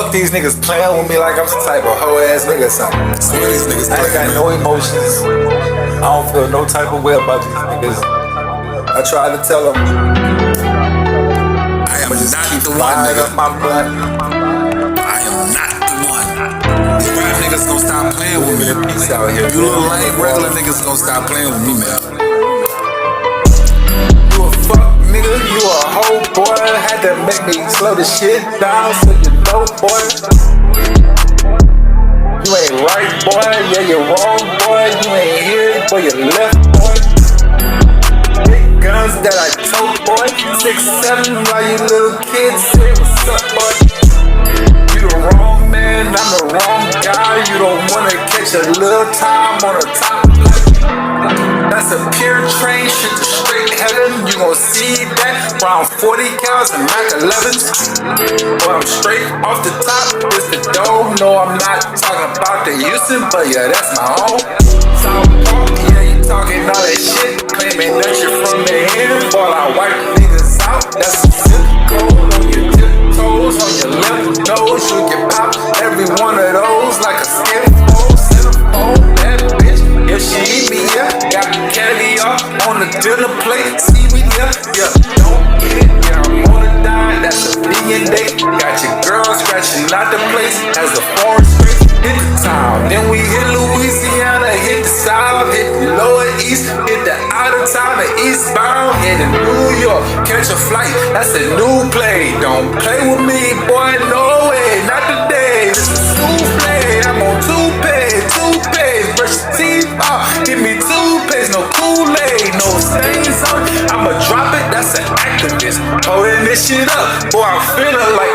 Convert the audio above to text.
Fuck these niggas playing with me like I'm some type of hoe ass nigga or something. Swear these niggas I ain't got no emotions. I don't feel no type of way about these niggas. I try to tell them, I am just not keep the one, firing nigga. up my butt. I am not the one. These rap niggas gon' stop playing with me. Peace out here. You little lame regular niggas gon' stop playing with me, man. You a fuck nigga, you a hoe boy. Had to make me slow the shit down so you know, boy. You ain't right, boy. Yeah, you're wrong, boy. You ain't here, boy. You left, boy. Big guns that I tote, boy. 6'7", while you little kids say what's up, boy. You the wrong man, I'm the wrong guy. You don't wanna catch a little time on the top. That's a pure train, shit to straight heaven. You gon' see that round 40 cows and Mac 11s. Boy, I'm straight off the top. It's the dome. No, I'm not talking about the Houston, but yeah, that's my home. South Park, yeah, you talking all that shit, claiming that you're from the end. While I wipe niggas out, that's a zip code on your tiptoes, on your left nose. You get popped every one of those like a skin fold. Centerfold, that bitch. If she eat me, yeah, got caviar on the dinner plate. Seaweed, yeah, don't eat it, yeah, I'm gonna die. That's a vegan day. Got your girl scratching out the place as the forest streets hit the town. Then we hit Louisiana, hit the south, hit the lower east, hit the outer town, the eastbound, hit in New York, catch a flight. That's a new play. Don't play with me, boy, no way, not today. This is souffle, I'm on toothpaste, brush your teeth off, give me toothpaste, no Kool-Aid, no stains on it. I'ma drop it, that's an activist, holding this shit up, boy, I'm feeling like